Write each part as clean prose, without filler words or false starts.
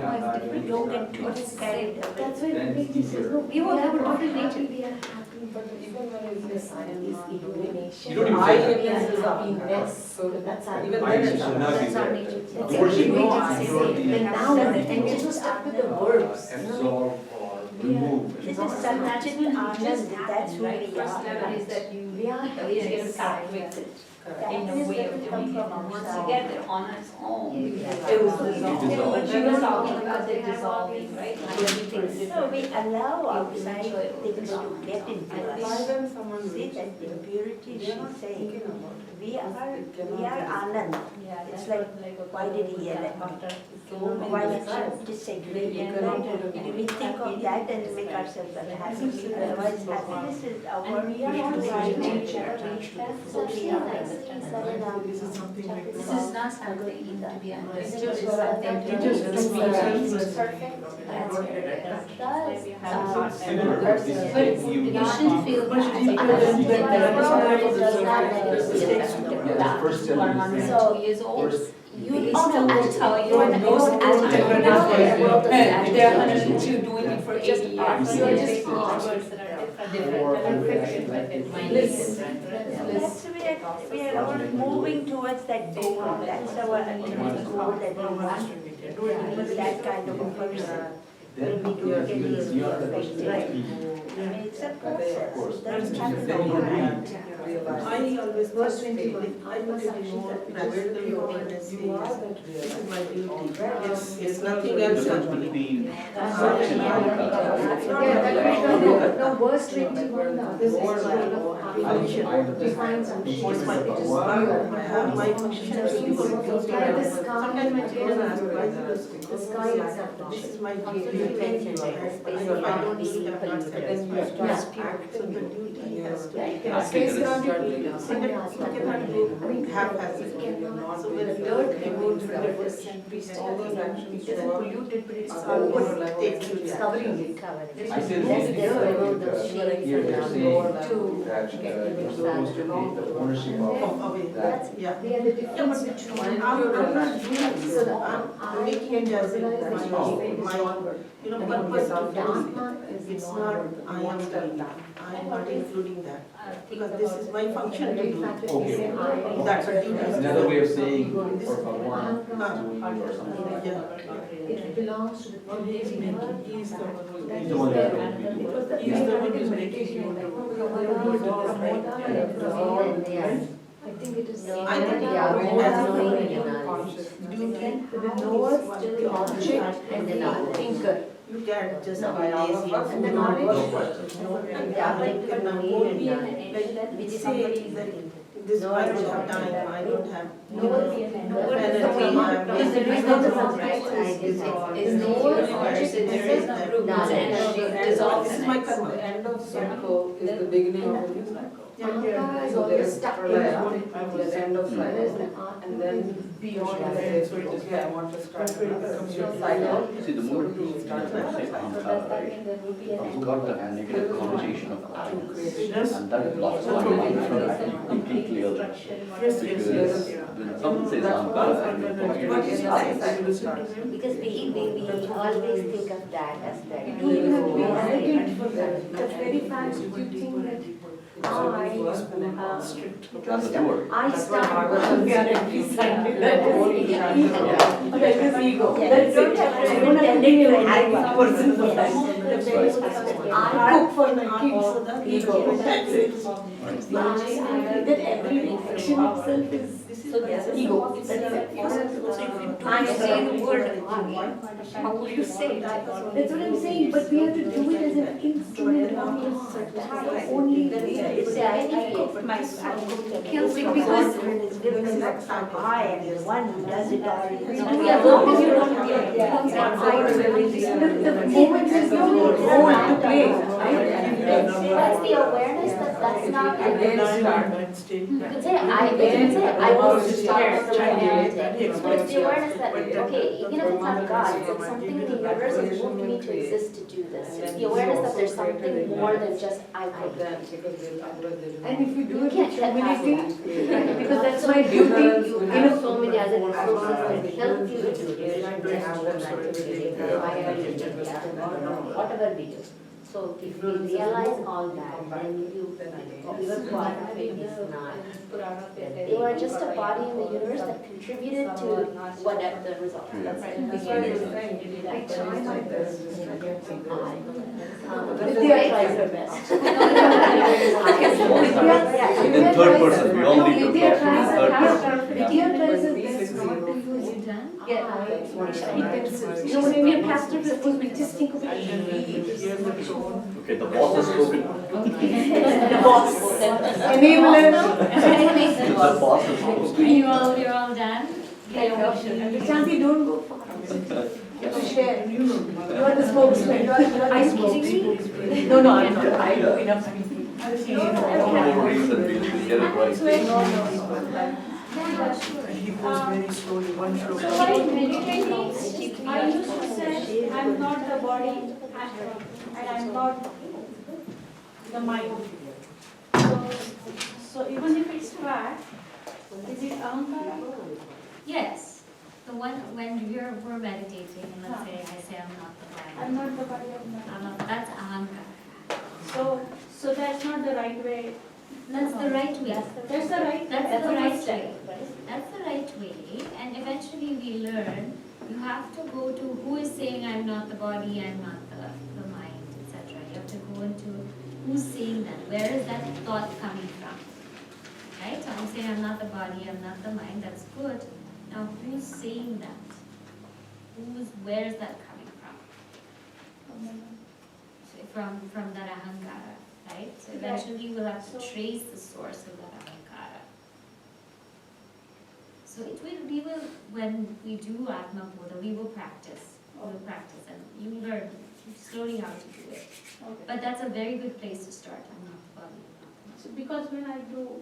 You don't get too carried away. That's why Vivek says, no, We all have a different happy, nature. we are happy, but even when it is illumination. You don't even I say that. is happiness, so That's our even I then it's should not be That's our there. nature. The That's words you actually know, what I I know say. the Then now that and we're just stuck with the verbs. absorb or remove. This is Sanachit Anand, that's who we First level is are. that you We are at least get to start with it in a way of doing it. Once you get there on its own, it will dissolve. dissolve. But she was talking about the dissolving, right? Everything is So different. we allow outside things to get into why us. when someone See reads that it, impurity they are she's not saying. thinking about it. We are Anand. Yeah, It's that's like, what, why did he yell at me? Why did you disagree? And then we think of that and make ourselves unhappy. Otherwise, happiness is our And we are not nature. nature. Who we are. This is something like This is not something to be understood, It's it's something to It be just experienced. Perfect. That's where But But you shouldn't feel bad. Yeah, first You are 102 years old. First, You still will tell you most Yeah. they're 102 doing it for 80 years. You're just Words that are different. Bliss. That's we are all moving towards that goal. That's our ultimate goal that we want. To be that kind of a person. then We do get it's beyond the respect, question. right? I mean, it's a process. It doesn't happen Then you overnight. I always Verse say, 21. I must ignore practical awareness. This is my duty. It's nothing else Doesn't but me. be function Yeah, no, verse 21, this is kind of function, defines and What's my function? My function is to be Like the sky, Sometimes my children ask, why is the sky itself. this is my duty. If I don't see that, then you have to act. So the duty has to be. Space cannot be Sometimes you cannot do haphazardly. So when dirt removes from the first, all those actions It doesn't go up. pollute it, but it's It's always it's covering it. I say the same thing, like, here they're saying that you're supposed to take the ownership of away. that. Yeah. We are the difference between. I'm not doing it, so I'm making it as my, you know, purpose of doing it. It's not, I am doing that. I am not including that. Because this is my function to do. Okay. That's a duty. Another way of saying, for one, Uh, or something. Yeah. It belongs to the He is the one who He's the one that's going to be It doing was the He is the one who's making you do I think it is. I think duty. The knower, the object, and the thinker. You can't just be No. lazy and And the do knowledge. No question. Like say that this I don't have time, I don't have energy. Because there is no group, right? It's no This there is no group, no energy dissolves. This is my karma. The end of cycle is the beginning of a new cycle. Ahava is So there always is stuck in pralaya, there's the end of Whereas cycle, the Atma and then beyond Krishna that. says, okay, I want to start another cycle. See, the moment you start to say Ahamkara, right, you got the negative connotation of I, and that blocks my mind from acting clearly. Because when someone says Ahamkara, and you forget Because we always think of that as that. It will not be arrogant for them. The very fact that you think that that's the word. I start Bhagavatam that is ego. Yeah, That's you don't it. have to I don't pretend have to be it a to high anyone. person for that. Yes. I cook for my kids. Ego. That's it. Yes. I agree that every action itself is So this is ego. what That's it. I say the word how would you say it? That's what I'm saying, but we have to do it as an instrument, not just only the Say I cooked my kills me because I am the one who does it all. Yeah, long as you don't say the moment is your own way, right? That's the awareness that That's not. I didn't start. You could say I was Yeah. start from Yeah. everything. But it's the awareness that, okay, even if it's not God, it's something in the universe has moved me to exist to do this. It's the awareness that there's something more than just I could. Then, because they'll And if you do You it can't with get past humility, that. because that's my duty, You have so many other resources that help you to do it, just one activity, fire, whatever we do. So if we realize all that, then your body is not. You are just a body in the universe that contributed to whatever the result. That's it. That's why I was saying, I try my best. Vidya tries her best. In third person, we all need to Vidya talk in tries third her person. Vidya tries her best not to use You know, when we are pastor, we're supposed to just think of it. Okay, the boss has spoken. The boss. enabler. The boss has spoken. You're all done? Shanti, don't go far. You have to share. You are the spokesman. You are the spokesman. No, I'm not. I do enough speaking. For no reason, we will get it right. He goes very slowly, one So slow. while meditating, I used to say, I'm not the body, and I'm not the mind. So even if it's flat, is it ahankara? Yes. So when we're meditating, and let's say I say I'm not the body. I'm not the body, I'm not. That's ahankara. So that's not the right way. That's the right way. That's the right. That's the the right first step. way. That's the right way. And eventually we learn you have to go to who is saying I'm not the body, I'm not the mind, etc. You have to go into who's saying that. Where is that thought coming from? Right? So I'm saying I'm not the body, I'm not the mind. That's good. Now who's saying that? Where is that coming from? So from that ahankara. Right? So eventually we'll have to trace the source of that ahankara. So we will, when we do AtmaBodha, we will practice. We will practice and you will learn slowly how to do it. Okay. But that's a very good place to start. I'm not the body. So because when I do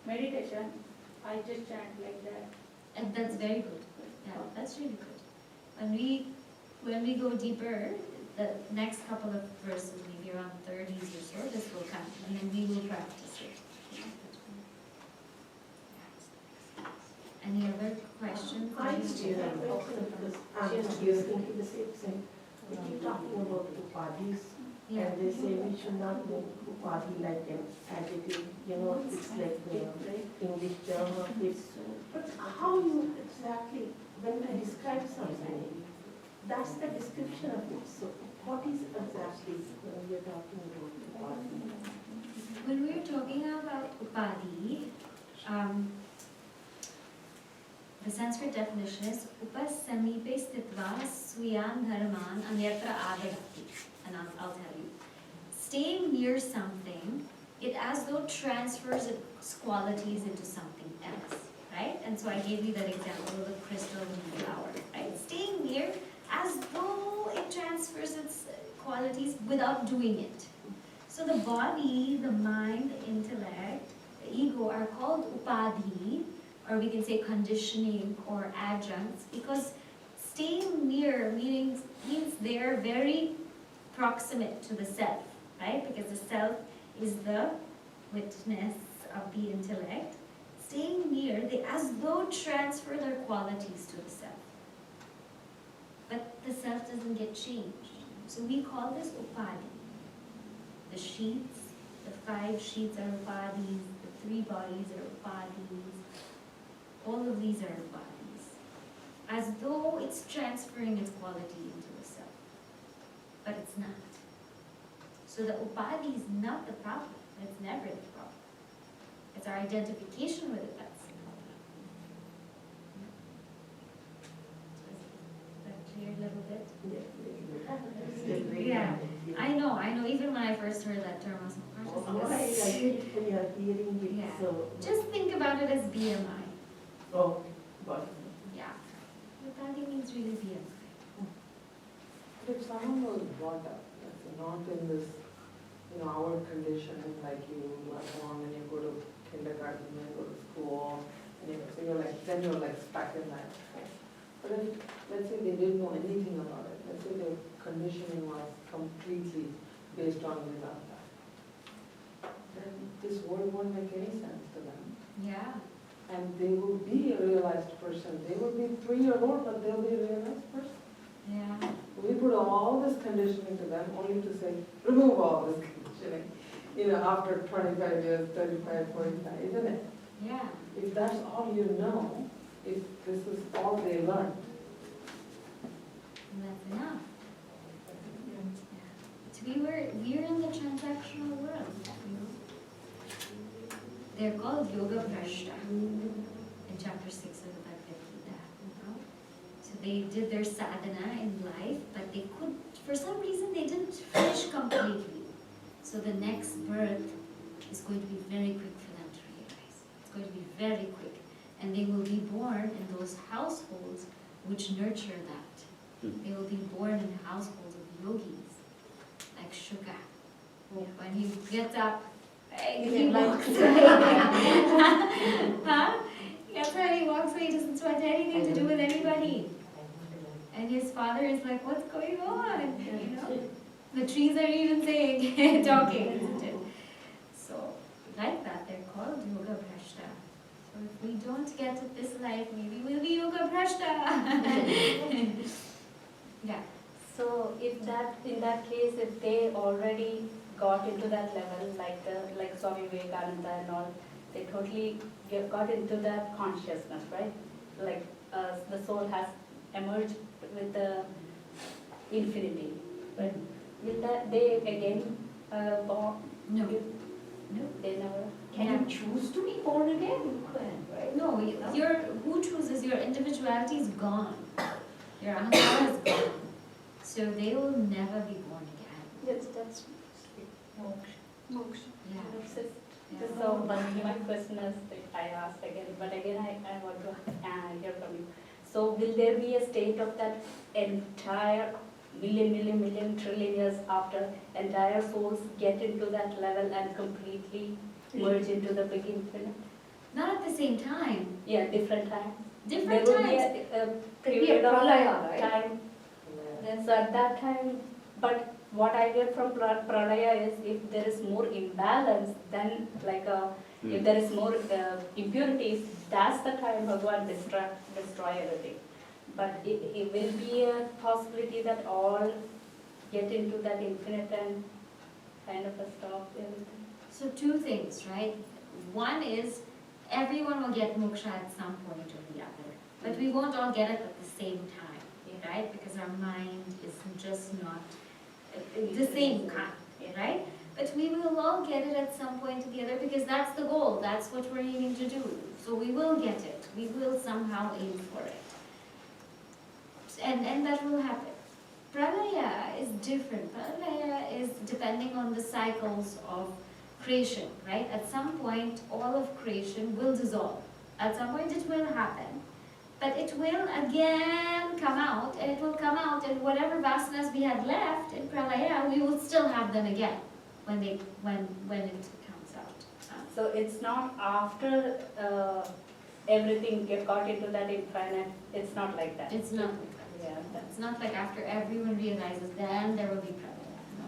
meditation, I just chant like that. And that's very good. Yeah, that's really good. When we go deeper, the next couple of verses, maybe around 30s or so, this will come, and then we will practice it. Any other questions? I was thinking the same thing. We keep talking about upadhis, Yeah. and they say we should not make upadhi like an adjective, it's like the English term of it. But how you exactly, when you describe something, that's the description of it. So what is exactly when we are talking about upadhi? When we are talking about upadhi, the Sanskrit definition is upas samipe stitva swiyan dharman anyatra adavati. And I'll tell you. Staying near something, it as though transfers its qualities into something else, right? And so I gave you that example of the crystal and the flower, right? Staying near as though it transfers its qualities without doing it. So the body, the mind, the intellect, the ego are called upadhi, or we can say conditioning or adjuncts, because staying near means they're very proximate to the self, right? Because the self is the witness of the intellect. Staying near, they as though transfer their qualities to the self. But the self doesn't get changed. So we call this upadhi. The sheets, the 5 sheets are upadhis, the 3 bodies are upadhis. All of these are upadhis. As though it's transferring its quality into the self. But it's not. So the upadhi is not the problem. It's never the problem. It's our identification with it that's the problem. Is that clear a little bit? Yeah. I know. Even when I first heard that term, I was like, what is this? When you are hearing it, Yeah. so. Just think about it as BMI. Oh, but. Yeah. Upadhi means really BMI. If someone was brought up, not in this our conditioning, like you are born and you go to kindergarten, and you go to school, and so then you're like stuck in that. But if, let's say they didn't know anything about it, let's say their conditioning was completely based on without that, then this world won't make any sense to them. Yeah. And they will be a realized person. They will be 3-year-old, but they'll be a realized person. Yeah. We put all this conditioning to them only to say, remove all this conditioning, after 25 years, 35, 45, isn't it? Yeah. If that's all you know, if this is all they learned, And that's enough. We're in the transactional world, They're called yoga prashta in chapter 6 of the Bhagavad Gita. So they did their sadhana in life, but they could, for some reason, they didn't finish completely. So the next birth is going to be very quick for them to realize. It's going to be very quick. And they will be born in those households which nurture that. They will be born in households of yogis, like Shuka. When he gets up, he walks away. Huh? That's how he walks away. He doesn't want anything to do with anybody. And his father is like, what's going on? The trees are even saying, talking, isn't it? So, like that, they're called yoga prashta. So if we don't get it this life, maybe we'll be yoga prashta. Yeah. So if that, in that case, if they already got into that level, like Swami Vivekananda and all, they totally got into that consciousness, right? Like the soul has emerged with the infinity, right? Will that they again born? No. No, they never. Can you choose to be born again? You can, right? No, who chooses your individuality is gone. Your ahankara is gone. So they will never be born again. That's moksha. Yeah. So my question is, I asked again, but again I want to hear from you. So will there be a state of that entire million, trillion years after entire souls get into that level and completely merge into the big infinite? Not at the same time. Yeah, different time. Different There will times. be a period of pralaya, right? time. So at that time, but what I get from pralaya is if there is more imbalance, then if there is more impurities, that's the time Bhagavan destroy everything. But it will be a possibility that all get into that infinite and kind of a stop everything. So two things, right? One is everyone will get moksha at some point or the other, but we won't all get it at the same time, right? Because our mind is just not the same kind, right? But we will all get it at some point or the other because that's the goal. That's what we're aiming to do. So we will get it. We will somehow aim for it. And that will happen. Pralaya is different. Pralaya is depending on the cycles of creation, right? At some point, all of creation will dissolve. At some point, it will happen. But it will again come out, and it will come out, and whatever vasanas we had left in Pralaya, we will still have them again when it comes out. So it's not after everything got into that infinite, it's not like that. It's not. Yeah, It's not like after everyone realizes, then there will be Pralaya. No.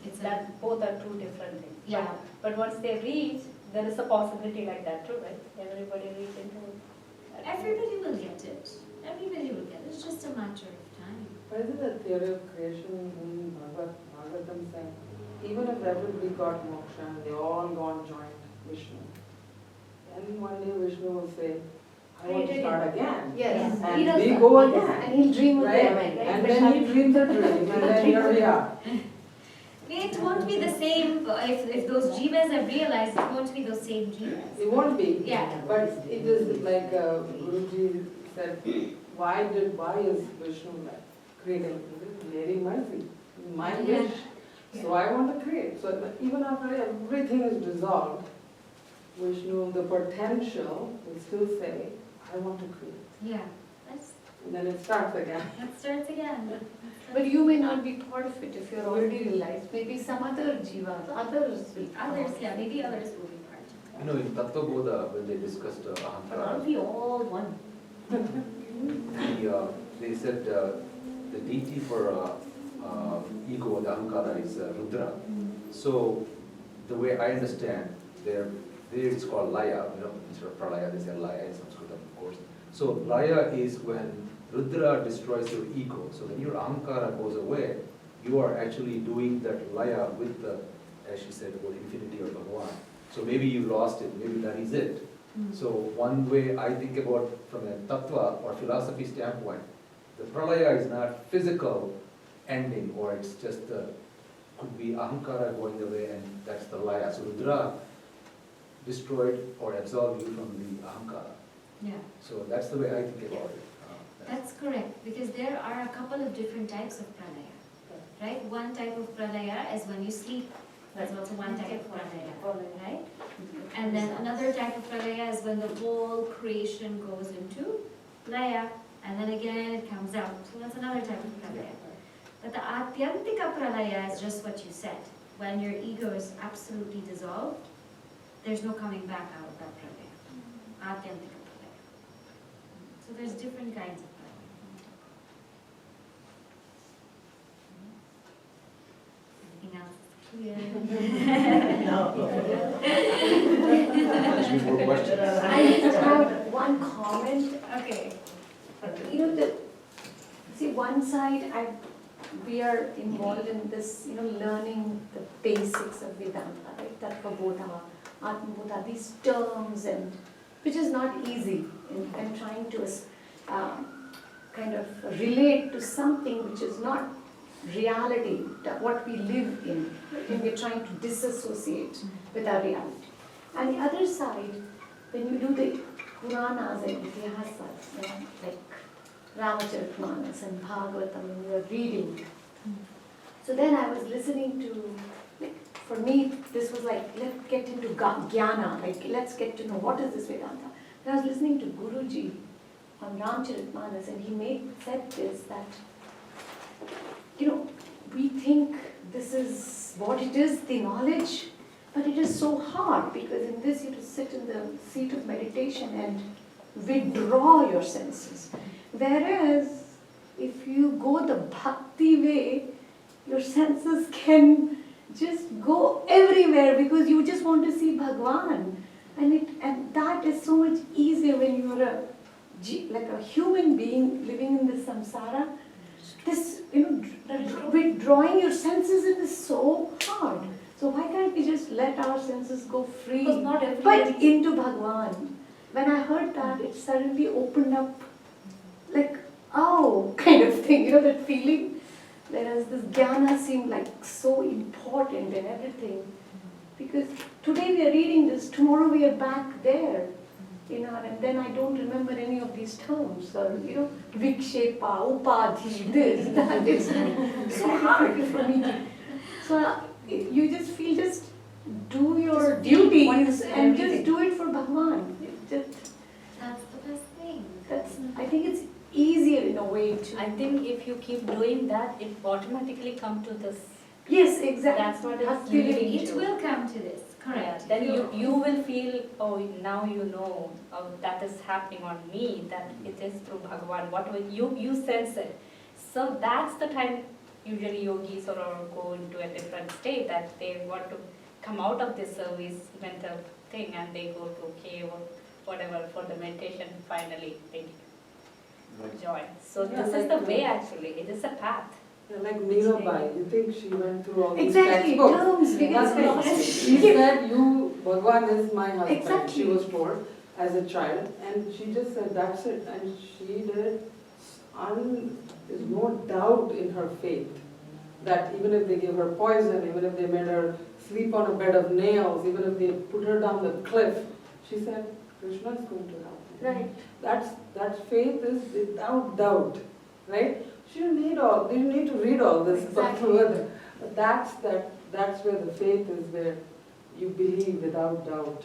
It's that both are two different things. Yeah. But once they reach, there is a possibility like that too, right? Everybody reach into it. Everybody will get it. Everybody will get it. It's just a matter of time. But isn't the theory of creation in Bhagavatam saying, even if everybody got moksha and they all gone joined Vishnu, then one day Vishnu will say, I want to start again. Yes. And He does we that. go Yes. again. And he'll dream with Right? them. And then he dreams a dream, and then here we are. It won't be the same if those jivas have realized. It won't be those same jivas. It won't be. Yeah. But it is like Guruji said, why is Vishnu like creating? Lady mercy, my wish. So I want to create. So even after everything is dissolved, Vishnu, the potential, will still say, I want to create. Yeah. And then it starts again. That starts again. But But you may not be part of it if you're already realized. Maybe some other jivas, others will come Others, out. yeah, maybe others will be part. You know, in AtmaBodha, when they discussed But Ahankara, aren't we all one? they said the deity for ego, the Ahankara, is Rudra. So the way I understand, there it's called Laya, instead of Pralaya, they say Laya in Sanskrit, of course. So Laya is when Rudra destroys your ego. So when your Ahankara goes away, you are actually doing that Laya with the, as she said, about infinity or Bhagavan. So maybe you lost it, maybe that is it. So one way I think about from a tattva or philosophy standpoint, the pralaya is not physical ending, or it's just could be ahankara going away, and that's the laya. So Rudra destroyed or absolved you from the ahankara. Yeah. So that's the way I think about it. That's correct, because there are a couple of different types of pralaya, right? One type of pralaya is when you sleep. That's also one type of pralaya, right? And then another type of pralaya is when the whole creation goes into laya, and then again it comes out. So that's another type of pralaya. But the atyantika pralaya is just what you said. When your ego is absolutely dissolved, there's no coming back out of that pralaya. Atyantika pralaya. So there's different kinds of pralaya. Anything else? Ask me more questions. I just have one comment. Okay. You know, see, one side, we are involved in this, learning the basics of Vedanta, right? AtmaBodha, AtmaBodha, these terms, and which is not easy, and trying to kind of relate to something which is not reality, what we live in, and we're trying to disassociate with our reality. And the other side, when you do the Puranas and Itihasas, like Ramacharithmanas and Bhagavatam, and you are reading. So then I was listening to, like, for me, this was like, let's get into Jnana, like, let's get to know what is this Vedanta. And I was listening to Guruji on Ramacharithmanas, and he said this, that we think this is what it is, the knowledge, but it is so hard, because in this you have to sit in the seat of meditation and withdraw your senses. Whereas if you go the bhakti way, your senses can just go everywhere, because you just want to see Bhagwan. And that is so much easier when you are like a human being living in this samsara. This, withdrawing your senses is so hard. So why can't we just let our senses go free, Because not but into Bhagwan? When I heard that, it suddenly opened up, like, oh, kind of thing, that feeling. Whereas this jnana seemed like so important and everything. Because today we are reading this, tomorrow we are back there. And then I don't remember any of these terms, or, vikshepa, upadhi, this, that. It's so hard for me. So you just feel, just do your duty and just do it for Bhagwan. That's the best thing. I think it's easier in a way to. I think if you keep doing that, it automatically come to this. Yes, exactly. That's what it's Bhakti leading It to. will come to this, correct. Yeah, then you will feel, oh, now you know that is happening on me, that it is through Bhagavan, whatever you sense it. So that's the time usually yogis or go into a different state, that they want to come out of this service mental thing, and they go to cave or whatever for the meditation, finally they joy. So Yeah, this is the way actually, it is a path. Yeah, like Mirabai, you think she went through all these Exactly, textbooks? terms, because That's not- She said, Bhagwan is my husband, Exactly. she was told as a child, and she just said, that's it, and she did, there's no doubt in her faith, that even if they gave her poison, even if they made her sleep on a bed of nails, even if they put her down the cliff, she said, Krishna is going to help me. Right. That faith is without doubt, right? She didn't need to read all this stuff further. But that's where the faith is, where you believe without doubt,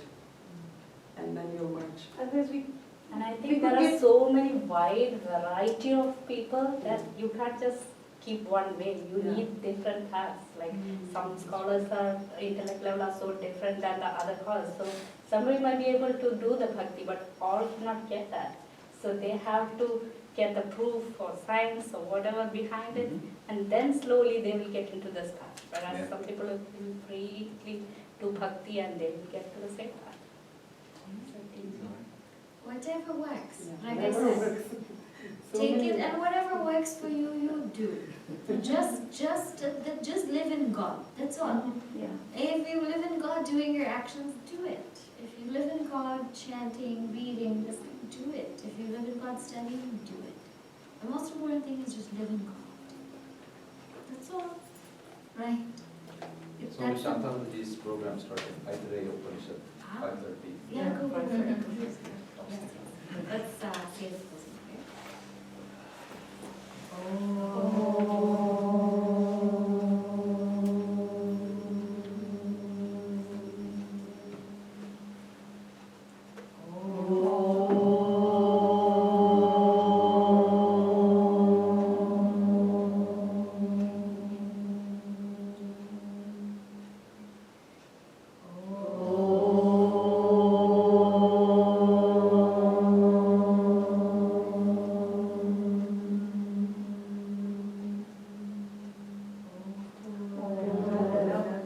and then you merge. Otherwise And I think there are so many wide variety of people that you can't just keep one way. You need different paths. Like some scholars are intellect level are so different than the other scholars. So somebody might be able to do the bhakti, but all cannot get that. So they have to get the proof or science or whatever behind it, and then slowly they will get into this path. Whereas some people will freely do bhakti and they will get to the same path. Whatever works, like I said. Take it, and whatever works for you, you do. Just live in God. That's all. Yeah. If you live in God, doing your actions, do it. If you live in God, chanting, reading, listening, do it. If you live in God, studying, do it. The most important thing is just live in God. That's all. Right? If So that's Shanta, these programs started, Aitareya Upanishad, 5:30. Yeah, go for it. Yes. Let's say the closing prayer.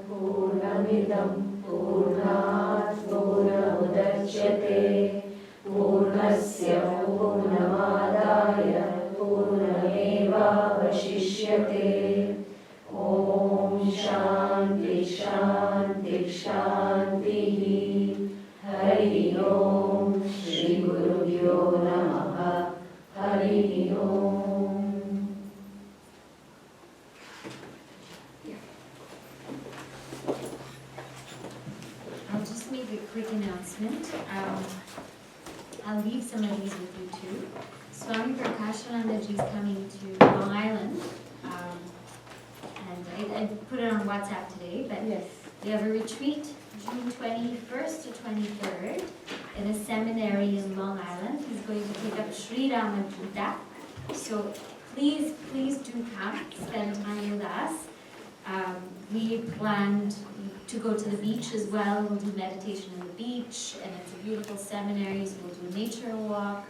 पूर्णमिदं पूर्णात् पूर्णमुदच्यते पूर्णस्य पूर्णमादाय पूर्णमेवावशिष्यते ॐ शान्ति शान्ति शान्तिः हरि ओम श्री गुरुभ्यो नमः हरि ओम I'll just make a quick announcement. I'll leave some of these with you too. Swami Prakashananda ji is coming to Long Island. And I put it on WhatsApp today, but Yes. we have a retreat June 21st to 23rd in a seminary in Long Island. He's going to take up Sri AtmaBodha. So please do come, spend time with us. We planned to go to the beach as well. We'll do meditation on the beach, and it's a beautiful seminary, so we'll do a nature walk.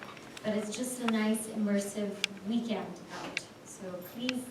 But it's just a nice immersive weekend out. So please